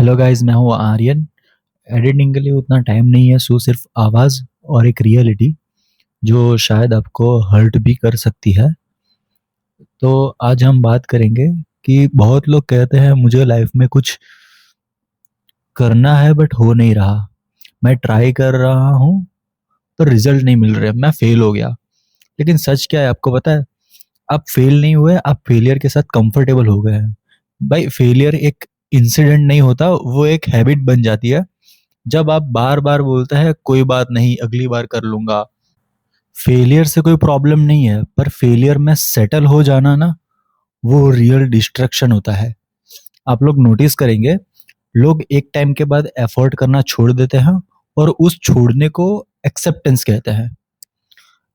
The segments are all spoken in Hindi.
हेलो गाइस, मैं हूँ आर्यन। एडिटिंग के लिए उतना टाइम नहीं है, सो सिर्फ आवाज़ और एक रियलिटी जो शायद आपको हर्ट भी कर सकती है। तो आज हम बात करेंगे कि बहुत लोग कहते हैं मुझे लाइफ में कुछ करना है बट हो नहीं रहा। मैं ट्राई कर रहा हूँ पर रिजल्ट नहीं मिल रहे, मैं फेल हो गया। लेकिन सच क्या है आपको पता है? आप फेल नहीं हुए, आप फेलियर के साथ कंफर्टेबल हो गए हैं। भाई, फेलियर एक इंसिडेंट नहीं होता, वो एक हैबिट बन जाती है। जब आप बार बार बोलते हैं कोई बात नहीं, अगली बार कर लूंगा। फेलियर से कोई प्रॉब्लम नहीं है, पर फेलियर में सेटल हो जाना ना, वो रियल डिस्ट्रक्शन होता है। आप लोग नोटिस करेंगे, लोग एक टाइम के बाद एफर्ट करना छोड़ देते हैं और उस छोड़ने को एक्सेप्टेंस कहते हैं।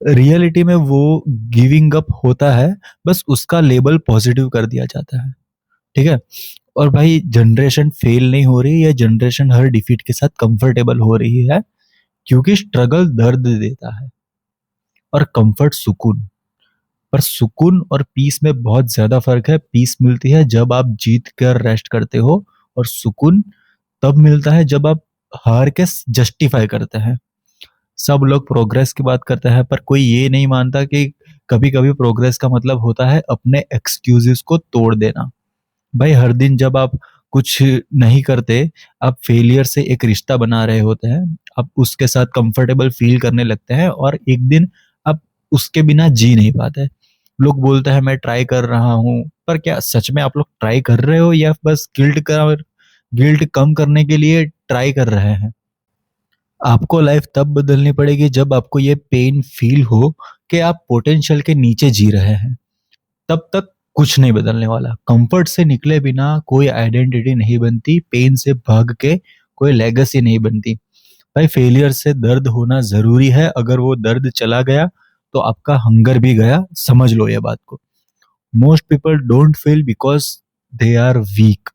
रियलिटी में वो गिविंग अप होता है, बस उसका लेबल पॉजिटिव कर दिया जाता है। ठीक है। और भाई, जनरेशन फेल नहीं हो रही है, जनरेशन हर डिफीट के साथ कंफर्टेबल हो रही है, क्योंकि स्ट्रगल दर्द देता है और कंफर्ट सुकून। पर सुकून और पीस में बहुत ज्यादा फर्क है। पीस मिलती है जब आप जीत कर रेस्ट करते हो, और सुकून तब मिलता है जब आप हार के जस्टिफाई करते हैं। सब लोग प्रोग्रेस की बात करते हैं, पर कोई ये नहीं मानता कि कभी कभी प्रोग्रेस का मतलब होता है अपने एक्सक्यूजेस को तोड़ देना। भाई, हर दिन जब आप कुछ नहीं करते, आप फेलियर से एक रिश्ता बना रहे होते हैं। आप उसके साथ कंफर्टेबल फील करने लगते हैं और एक दिन आप उसके बिना जी नहीं पाते। लोग बोलते हैं मैं ट्राई कर रहा हूँ, पर क्या सच में आप लोग ट्राई कर रहे हो या बस गिल्ट कम करने के लिए ट्राई कर रहे हैं? आपको लाइफ तब बदलनी पड़ेगी जब आपको ये पेन फील हो कि आप पोटेंशियल के नीचे जी रहे हैं। तब तक कुछ नहीं बदलने वाला। कंफर्ट से निकले बिना कोई आइडेंटिटी नहीं बनती, पेन से भाग के कोई लेगेसी नहीं बनती। भाई, फेलियर से दर्द होना जरूरी है। अगर वो दर्द चला गया तो आपका हंगर भी गया, समझ लो ये बात को। Most people don't fail because they are weak,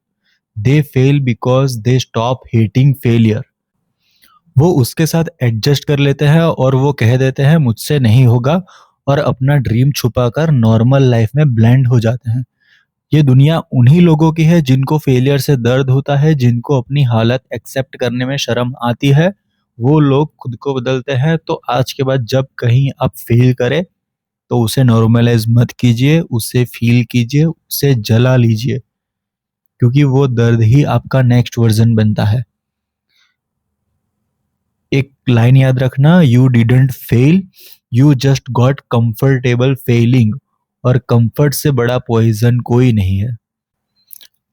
they fail because they stop hating failure. वो उसके साथ एडजस्ट कर लेते हैं और वो कह देते हैं मुझसे नहीं होगा, और अपना ड्रीम छुपाकर नॉर्मल लाइफ में ब्लेंड हो जाते हैं। ये दुनिया उन्हीं लोगों की है जिनको फेलियर से दर्द होता है, जिनको अपनी हालत एक्सेप्ट करने में शर्म आती है। वो लोग खुद को बदलते हैं। तो आज के बाद जब कहीं आप फेल करें, तो उसे नॉर्मलाइज मत कीजिए, उसे फील कीजिए, उसे जला लीजिए, क्योंकि वो दर्द ही आपका नेक्स्ट वर्जन बनता है। एक लाइन याद रखना, you didn't fail, you just got comfortable failing. और कंफर्ट से बड़ा पॉइजन कोई नहीं है।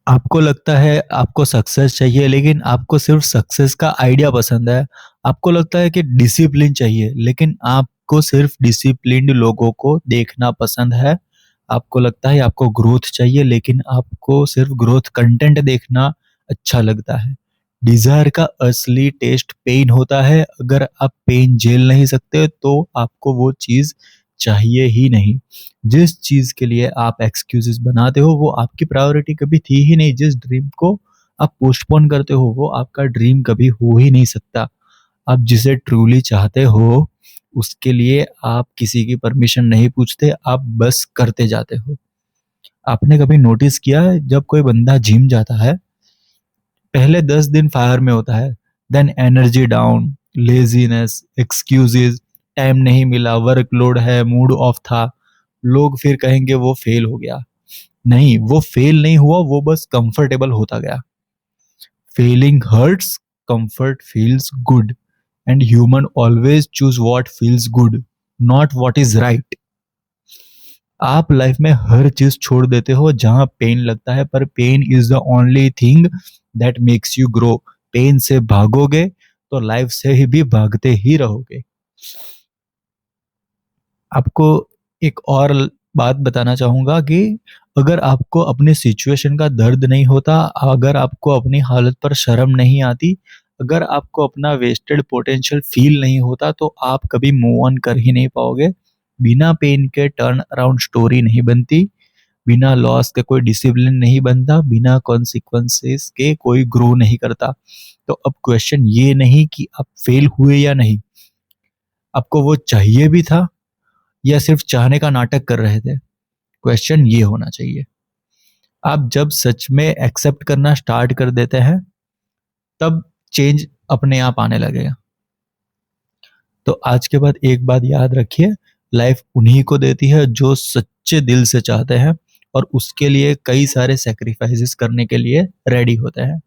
आपको लगता है आपको सक्सेस चाहिए, लेकिन आपको सिर्फ सक्सेस का आइडिया पसंद है। आपको लगता है कि डिसिप्लिन चाहिए, लेकिन आपको सिर्फ डिसिप्लिन्ड लोगों को देखना पसंद है। आपको लगता है आपको ग्रोथ चाहिए, लेकिन आपको सिर्फ ग्रोथ कंटेंट देखना अच्छा लगता है। डिजायर का असली टेस्ट पेन होता है। अगर आप पेन झेल नहीं सकते तो आपको वो चीज चाहिए ही नहीं। जिस चीज के लिए आप एक्सक्यूजेस बनाते हो, वो आपकी प्रायोरिटी कभी थी ही नहीं। जिस ड्रीम को आप पोस्टपोन करते हो, वो आपका ड्रीम कभी हो ही नहीं सकता। आप जिसे ट्रूली चाहते हो, उसके लिए आप किसी की परमिशन नहीं पूछते, आप बस करते जाते हो। आपने कभी नोटिस किया है, जब कोई बंदा जिम जाता है, पहले 10 दिन फायर में होता है, then energy down, laziness, excuses, time नहीं मिला, वर्कलोड है, मूड ऑफ था। लोग फिर कहेंगे वो फेल हो गया। नहीं, वो फेल नहीं हुआ, वो बस कंफर्टेबल होता गया। Failing hurts, comfort feels good, and human always choose what feels good, not what is right. आप लाइफ में हर चीज छोड़ देते हो जहां पेन लगता है, पर pain is the only thing that makes you grow. Pain से भागोगे तो लाइफ से ही भी भागते ही रहोगे। आपको एक और बात बताना चाहूंगा कि अगर आपको अपने सिचुएशन का दर्द नहीं होता, अगर आपको अपनी हालत पर शर्म नहीं आती, अगर आपको अपना वेस्टेड पोटेंशियल फील नहीं होता, तो आप कभी मूव ऑन कर ही नहीं पाओगे। बिना पेन के टर्न अराउंड स्टोरी नहीं बनती, बिना लॉस के कोई डिसिप्लिन नहीं बनता, बिना कॉन्सिक्वेंसेस के कोई ग्रो नहीं करता। तो अब क्वेश्चन ये नहीं कि आप फेल हुए या नहीं, आपको वो चाहिए भी था या सिर्फ चाहने का नाटक कर रहे थे। क्वेश्चन ये होना चाहिए। आप जब सच में एक्सेप्ट करना स्टार्ट कर देते हैं, तब चेंज अपने आप आने लगेगा। तो आज के बाद एक बात याद रखिए, लाइफ उन्हीं को देती है जो सच्चे दिल से चाहते हैं और उसके लिए कई सारे सैक्रिफाइसेस करने के लिए रेडी होते हैं।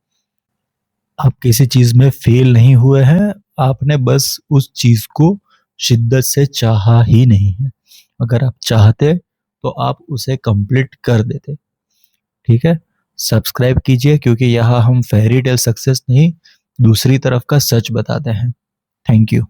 आप किसी चीज में फेल नहीं हुए हैं, आपने बस उस चीज को शिद्दत से चाहा ही नहीं है। अगर आप चाहते तो आप उसे कंप्लीट कर देते। ठीक है, सब्सक्राइब कीजिए, क्योंकि यहाँ हम फेरी टेल सक्सेस नहीं, दूसरी तरफ का सच बताते हैं। Thank you.